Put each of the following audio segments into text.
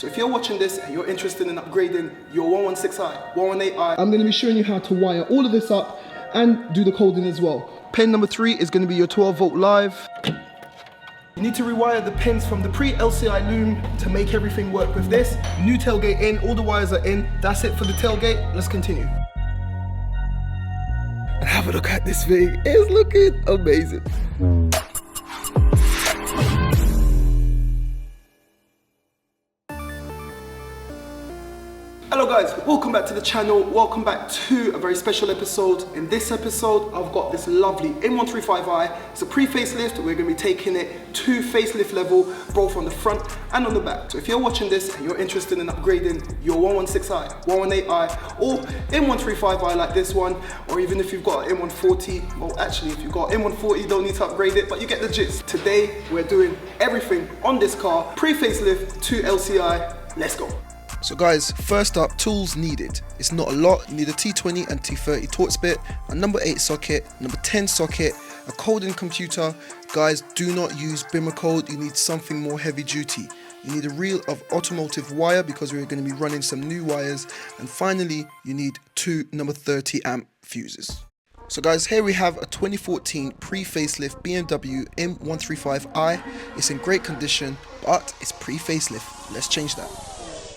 So if you're watching this and you're interested in upgrading your 116i, 118i, I'm going to be showing you how to wire all of this up and do the coding as well. Pin number 3 is going to be your 12 volt live. You need to rewire the pins from the PRE-LCI loom to make everything work with this. New tailgate in, all the wires are in. That's it for the tailgate. Let's continue. And have a look at this thing. It's looking amazing. Hello guys, welcome back to the channel. Welcome back to a very special episode. In this episode, I've got this lovely M135i. It's a pre-facelift. We're going to be taking it to facelift level, both on the front and on the back. So if you're watching this and you're interested in upgrading your 116i, 118i, or M135i like this one, or even if you've got an M140, well actually if you've got M140, you don't need to upgrade it, but you get the gist. Today, we're doing everything on this car, pre-facelift to LCI. Let's go. So guys, first up, tools needed. It's not a lot. You need a T20 and T30 Torx bit, a number 8 socket, number 10 socket, a coding computer. Guys, do not use Bmw code. You need something more heavy duty. You need a reel of automotive wire because we're going to be running some new wires. And finally, you need 2 number 30 amp fuses. So guys, here we have a 2014 pre-facelift BMW M135i. It's in great condition, but it's pre-facelift. Let's change that.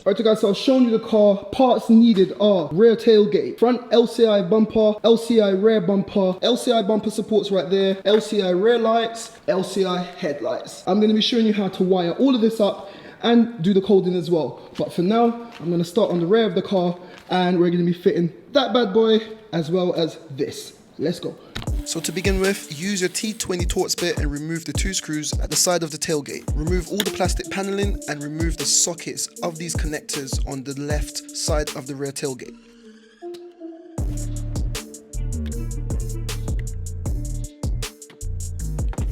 Alright guys, so I've shown you the car. Parts needed are rear tailgate, front LCI bumper, LCI rear bumper, LCI bumper supports right there, LCI rear lights, LCI headlights. I'm going to be showing you how to wire all of this up and do the coding as well. But for now, I'm going to start on the rear of the car and we're going to be fitting that bad boy as well as this. Let's go. So to begin with, use your T20 Torx bit and remove the 2 screws at the side of the tailgate. Remove all the plastic paneling and remove the sockets of these connectors on the left side of the rear tailgate.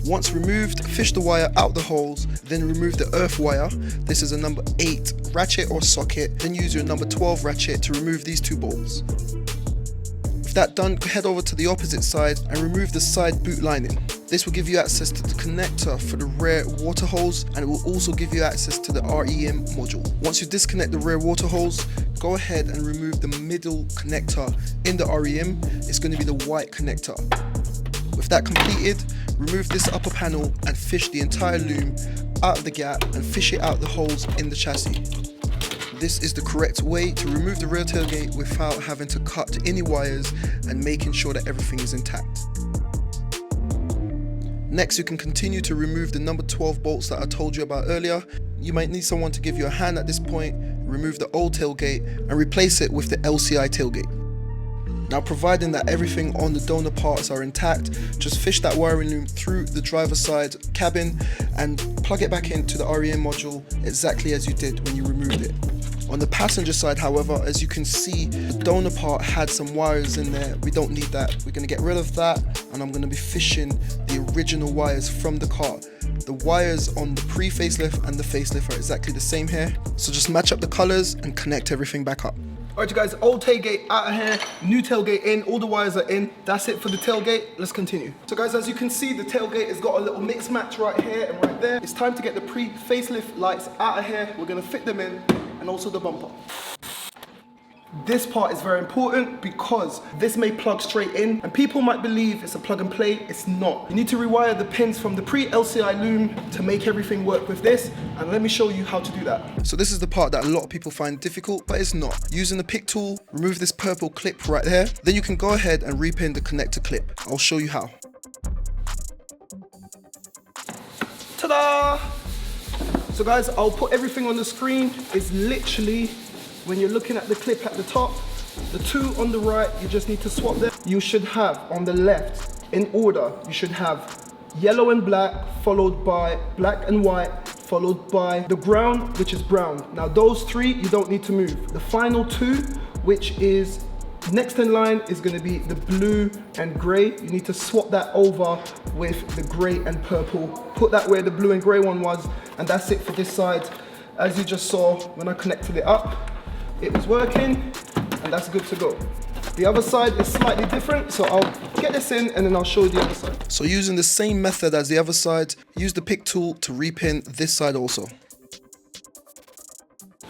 Once removed, fish the wire out the holes, then remove the earth wire. This is a number 8 ratchet or socket, then use your number 12 ratchet to remove these 2 bolts. With that done, head over to the opposite side and remove the side boot lining. This will give you access to the connector for the rear water hose, and it will also give you access to the REM module. Once you disconnect the rear water hose, go ahead and remove the middle connector in the REM. It's going to be the white connector. With that completed, remove this upper panel and fish the entire loom out of the gap and fish it out the holes in the chassis. This is the correct way to remove the rear tailgate without having to cut any wires and making sure that everything is intact. Next, you can continue to remove the number 12 bolts that I told you about earlier. You might need someone to give you a hand at this point. Remove the old tailgate and replace it with the LCI tailgate. Now, providing that everything on the donor parts are intact, just fish that wiring loom through the driver's side cabin and plug it back into the REM module exactly as you did when you removed it. On the passenger side, however, as you can see, the donor part had some wires in there. We don't need that. We're going to get rid of that, and I'm going to be fishing the original wires from the car. The wires on the pre-facelift and the facelift are exactly the same here. So just match up the colors and connect everything back up. Alright you guys, old tailgate out of here, new tailgate in, all the wires are in. That's it for the tailgate. Let's continue. So guys, as you can see, the tailgate has got a little mix match right here and right there. It's time to get the pre-facelift lights out of here. We're going to fit them in, and also the bumper. This part is very important because this may plug straight in and people might believe it's a plug and play. It's not. You need to rewire the pins from the pre-LCI loom to make everything work with this, and let me show you how to do that. So this is the part that a lot of people find difficult, but it's not. Using the pick tool, remove this purple clip right there. Then you can go ahead and repin the connector clip. I'll show you how. Ta-da! So guys, I'll put everything on the screen. It's literally, when you're looking at the clip at the top, the 2 on the right, you just need to swap them. You should have on the left, in order, you should have yellow and black, followed by black and white, followed by the ground, which is brown. Now those 3, you don't need to move. The final 2, which is next in line, is going to be the blue and grey. You need to swap that over with the grey and purple. Put that where the blue and grey one was, and that's it for this side. As you just saw, when I connected it up, it was working, and that's good to go. The other side is slightly different, so I'll get this in and then I'll show you the other side. So using the same method as the other side, use the pick tool to repin this side also.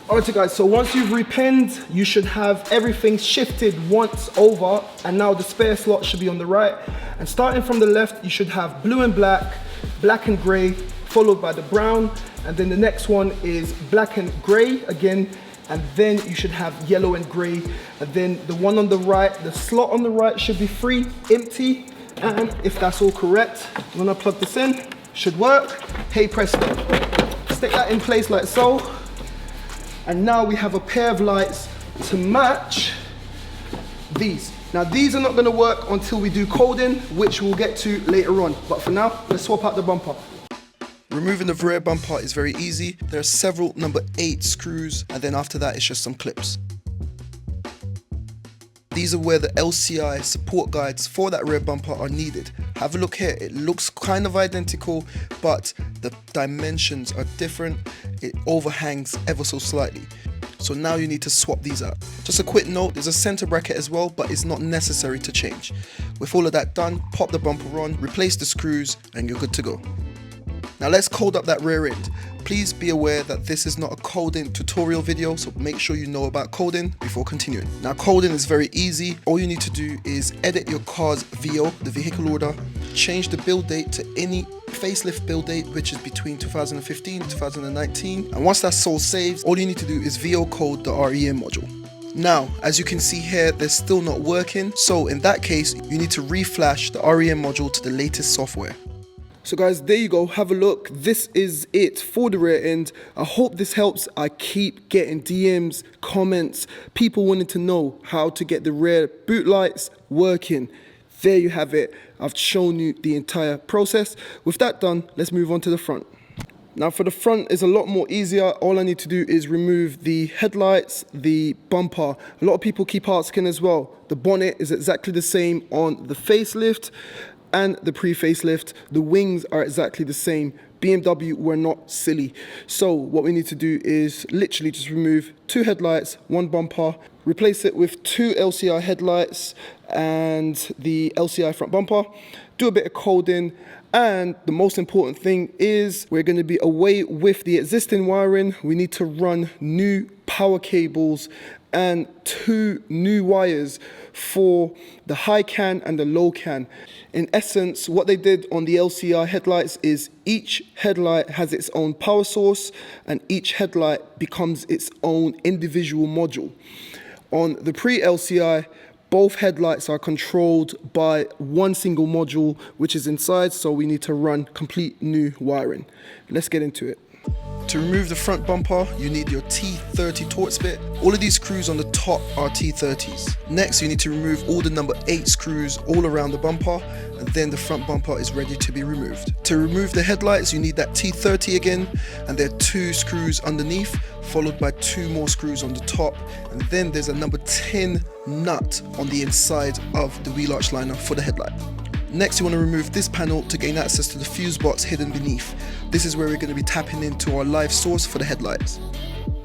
Alright guys, so once you've repinned, you should have everything shifted once over, and now the spare slot should be on the right. And starting from the left, you should have blue and black, black and grey, followed by the brown, and then the next one is black and grey again, and then you should have yellow and grey, and then the one on the right, the slot on the right should be free, empty, and if that's all correct, I'm gonna plug this in, should work. Hey presto. Stick that in place like so. And now we have a pair of lights to match these. Now these are not going to work until we do coding, which we'll get to later on. But for now, let's swap out the bumper. Removing the rear bumper is very easy. There are several number 8 screws, and then after that it's just some clips. These are where the LCI support guides for that rear bumper are needed. Have a look here, it looks kind of identical, but the dimensions are different. It overhangs ever so slightly. So now you need to swap these out. Just a quick note, there's a center bracket as well, but it's not necessary to change. With all of that done, pop the bumper on, replace the screws, and you're good to go. Now let's code up that rear end. Please be aware that this is not a coding tutorial video, so make sure you know about coding before continuing. Now coding is very easy. All you need to do is edit your car's VO, the vehicle order, change the build date to any facelift build date, which is between 2015 and 2019. And once that's all saved, all you need to do is VO code the REM module. Now, as you can see here, they're still not working. So in that case, you need to reflash the REM module to the latest software. So guys, there you go, have a look. This is it for the rear end. I hope this helps. I keep getting DMs, comments, people wanting to know how to get the rear boot lights working. There you have it. I've shown you the entire process. With that done, let's move on to the front. Now for the front is a lot more easier. All I need to do is remove the headlights, the bumper. A lot of people keep asking as well. The bonnet is exactly the same on the facelift and the pre-facelift. The wings are exactly the same. BMW were not silly. So what we need to do is literally just remove 2 headlights, 1 bumper, replace it with 2 LCI headlights and the LCI front bumper, do a bit of coding, and the most important thing is we're going to be away with the existing wiring. We need to run new power cables and 2 new wires for the high can and the low can. In essence, what they did on the LCI headlights is each headlight has its own power source and each headlight becomes its own individual module. On the pre-LCI, both headlights are controlled by one single module which is inside, so we need to run complete new wiring. Let's get into it. To remove the front bumper, you need your T30 Torx bit. All of these screws on the top are T30s. Next, you need to remove all the number 8 screws all around the bumper, and then the front bumper is ready to be removed. To remove the headlights, you need that T30 again, and there are 2 screws underneath, followed by 2 more screws on the top, and then there's a number 10 nut on the inside of the wheel arch liner for the headlight. Next, you want to remove this panel to gain access to the fuse box hidden beneath. This is where we're going to be tapping into our live source for the headlights.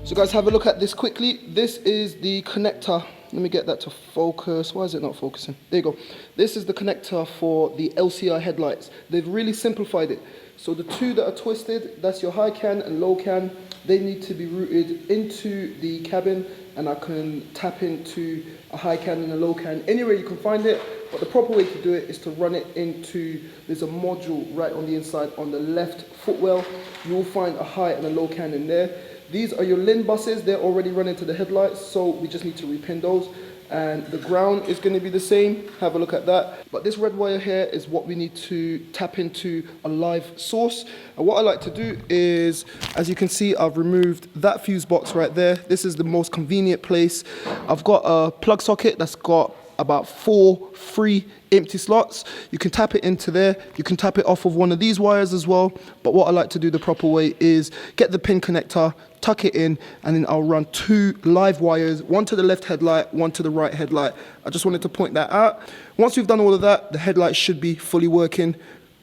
So guys, have a look at this quickly. This is the connector. Let me get that to focus. Why is it not focusing? There you go. This is the connector for the LCI headlights. They've really simplified it. So the 2 that are twisted, that's your high can and low can. They need to be routed into the cabin, and I can tap into a high can and a low can anywhere you can find it. But the proper way to do it is to run it into, there's a module right on the inside on the left footwell. You will find a high and a low can in there. These are your LIN buses. They're already running to the headlights, so we just need to repin those. And the ground is going to be the same. Have a look at that. But this red wire here is what we need to tap into a live source. And what I like to do is, as you can see, I've removed that fuse box right there. This is the most convenient place. I've got a plug socket that's got about 4 free empty slots. You can tap it into there. You can tap it off of one of these wires as well. But what I like to do the proper way is get the pin connector, tuck it in, and then I'll run 2 live wires, one to the left headlight, one to the right headlight. I just wanted to point that out. Once you've done all of that, the headlight should be fully working.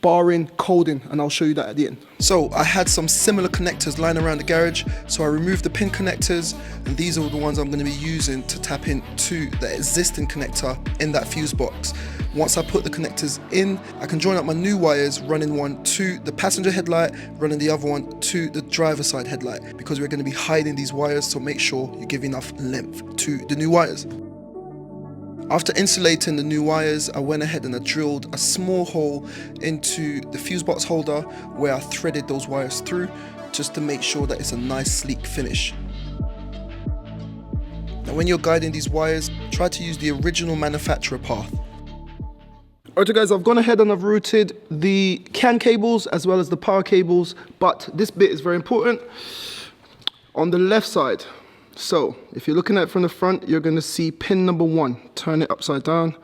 barring colding, and I'll show you that at the end. So I had some similar connectors lying around the garage, so I removed the pin connectors, and these are the ones I'm going to be using to tap into the existing connector in that fuse box. Once I put the connectors in, I can join up my new wires, running one to the passenger headlight, running the other one to the driver's side headlight, because we're going to be hiding these wires, so make sure you give enough length to the new wires. After insulating the new wires, I went ahead and I drilled a small hole into the fuse box holder where I threaded those wires through, just to make sure that it's a nice sleek finish. Now when you're guiding these wires, try to use the original manufacturer path. Alright guys, I've gone ahead and I've routed the CAN cables as well as the power cables, but this bit is very important. On the left side, so if you're looking at it from the front, you're going to see pin number 1. Turn it upside down.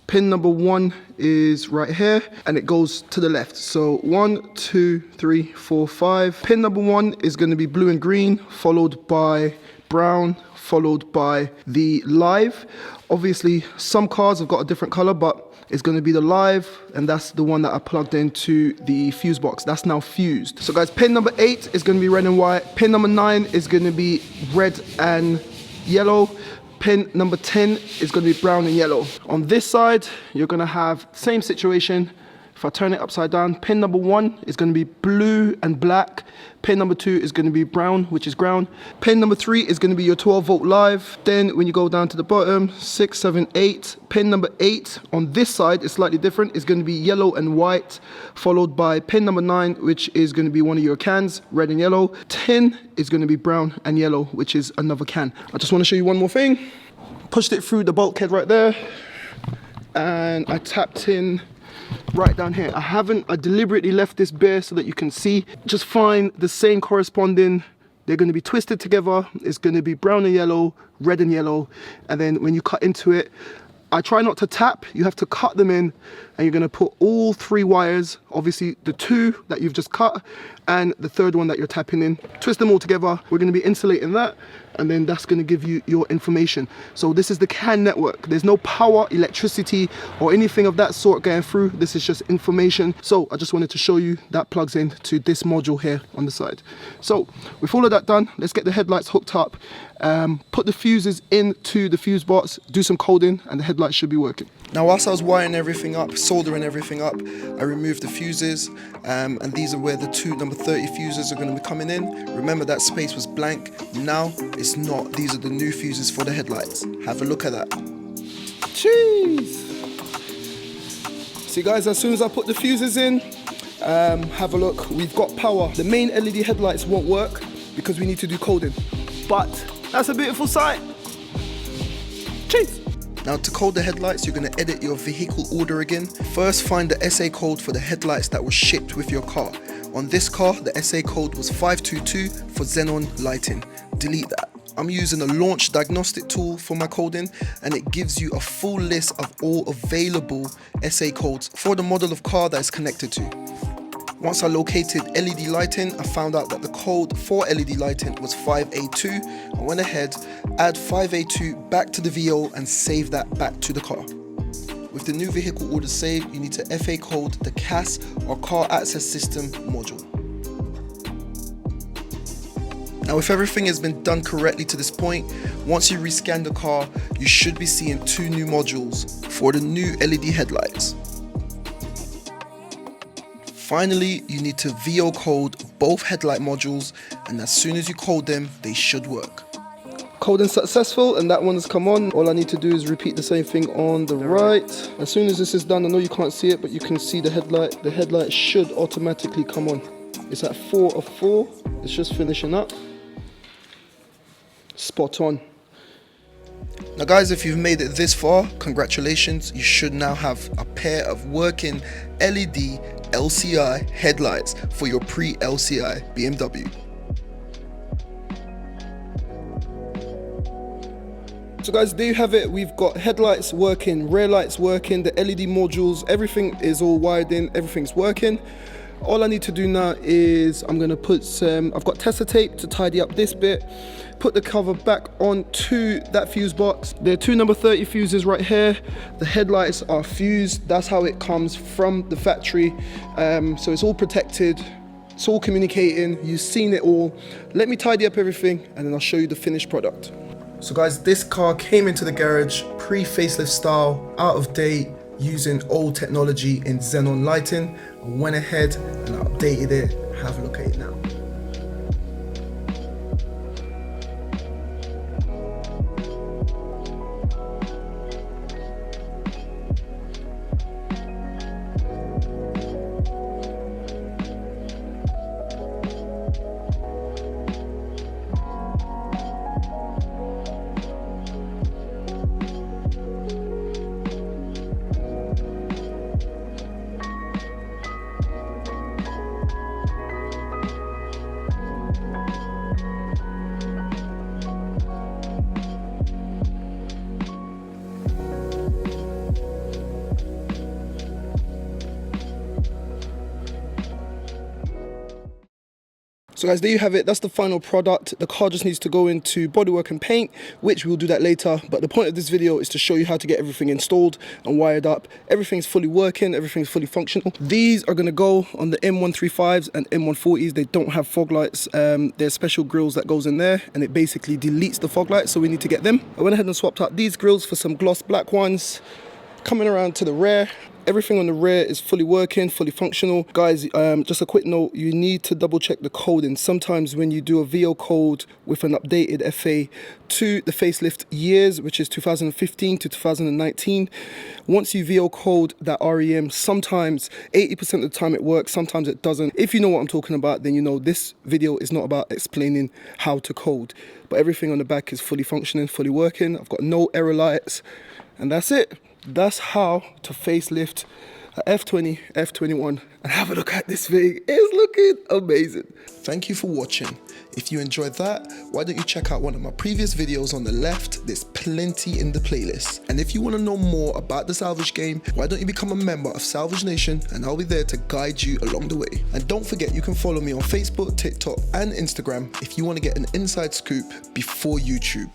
Pin number 1 is right here, and it goes to the left. So 1, 2, 3, 4, 5. Pin number 1 is going to be blue and green, followed by brown, followed by the live. Obviously, some cars have got a different color, but it's going to be the live, and that's the one that I plugged into the fuse box. That's now fused. So guys, pin number 8 is going to be red and white. Pin number 9 is going to be red and yellow. Pin number 10 is going to be brown and yellow. On this side, you're going to have same situation. If I turn it upside down, pin number 1 is going to be blue and black. Pin number 2 is going to be brown, which is ground. Pin number 3 is going to be your 12 volt live. Then when you go down to the bottom, 6, 7, 8. Pin number 8 on this side is slightly different. It's going to be yellow and white, followed by pin number 9, which is going to be one of your cans, red and yellow. 10 is going to be brown and yellow, which is another can. I just want to show you one more thing. Pushed it through the bulkhead right there, and I tapped in right down here. I deliberately left this bare so that you can see. Just find the same corresponding. They're going to be twisted together. It's going to be brown and yellow, red and yellow, and then when you cut into it, I try not to tap. You have to cut them in, and you're going to put all 3 wires, obviously the 2 that you've just cut and the 3rd one that you're tapping in. Twist them all together. We're going to be insulating that, and then that's going to give you your information. So this is the CAN network. There's no power, electricity, or anything of that sort going through. This is just information. So I just wanted to show you that plugs in to this module here on the side. So with all of that done, let's get the headlights hooked up, put the fuses into the fuse box, do some colding, and the headlights should be working. Now whilst I was wiring everything up, soldering everything up, I removed the fuses, and these are where the 2 number 30 fuses are going to be coming in. Remember that space was blank. Now it's not. These are the new fuses for the headlights. Have a look at that. Jeez. See guys, as soon as I put the fuses in, have a look. We've got power. The main LED headlights won't work because we need to do colding. But that's a beautiful sight. Cheers. Now to code the headlights, you're going to edit your vehicle order again. First find the SA code for the headlights that was shipped with your car. On this car, the SA code was 522 for xenon lighting. Delete that. I'm using a launch diagnostic tool for my coding, and it gives you a full list of all available SA codes for the model of car that is connected to. Once I located LED lighting, I found out that the code for LED lighting was 5A2. I went ahead, add 5A2 back to the VO and save that back to the car. With the new vehicle order saved, you need to FA code the CAS or Car Access System module. Now if everything has been done correctly to this point, once you rescan the car, you should be seeing 2 new modules for the new LED headlights. Finally, you need to VO code both headlight modules, and as soon as you code them, they should work. Coding successful, and that one has come on. All I need to do is repeat the same thing on the right. As soon as this is done, I know you can't see it, but you can see the headlight. The headlight should automatically come on. It's at 4 of 4. It's just finishing up. Spot on. Now guys, if you've made it this far, congratulations. You should now have a pair of working LED LCI headlights for your pre-LCI BMW. So guys, there you have it. We've got headlights working, rear lights working, the LED modules, everything is all wired in, everything's working. All I need to do now is I'm gonna put some, I've got tester tape to tidy up this bit, put the cover back onto that fuse box. There are two number 30 fuses right here. The headlights are fused. That's how it comes from the factory. So it's all protected. It's all communicating. You've seen it all. Let me tidy up everything and then I'll show you the finished product. So guys, this car came into the garage pre-facelift style, out of date, using old technology in xenon lighting. I went ahead and updated it. Have a look at it now. So guys, there you have it. That's the final product. The car just needs to go into bodywork and paint, which we'll do that later. But the point of this video is to show you how to get everything installed and wired up. Everything's fully working, everything's fully functional. These are gonna go on the M135s and M140s. They don't have fog lights. There's special grills that goes in there and it basically deletes the fog lights, so we need to get them. I went ahead and swapped out these grills for some gloss black ones. Coming around to the rear, everything on the rear is fully working, fully functional. Guys, just a quick note, you need to double check the coding. Sometimes when you do a VO code with an updated FA to the facelift years, which is 2015 to 2019, once you VO code that REM, sometimes 80% of the time it works, sometimes it doesn't. If you know what I'm talking about, then you know this video is not about explaining how to code, but everything on the back is fully functioning, fully working. I've got no error lights, and that's it. That's how to facelift a F20, F21, and have a look at this thing. It's looking amazing. Thank you for watching. If you enjoyed that, why don't you check out one of my previous videos on the left? There's plenty in the playlist. And if you want to know more about the salvage game, why don't you become a member of Salvage Nation, and I'll be there to guide you along the way. And don't forget, you can follow me on Facebook, TikTok, and Instagram if you want to get an inside scoop before YouTube.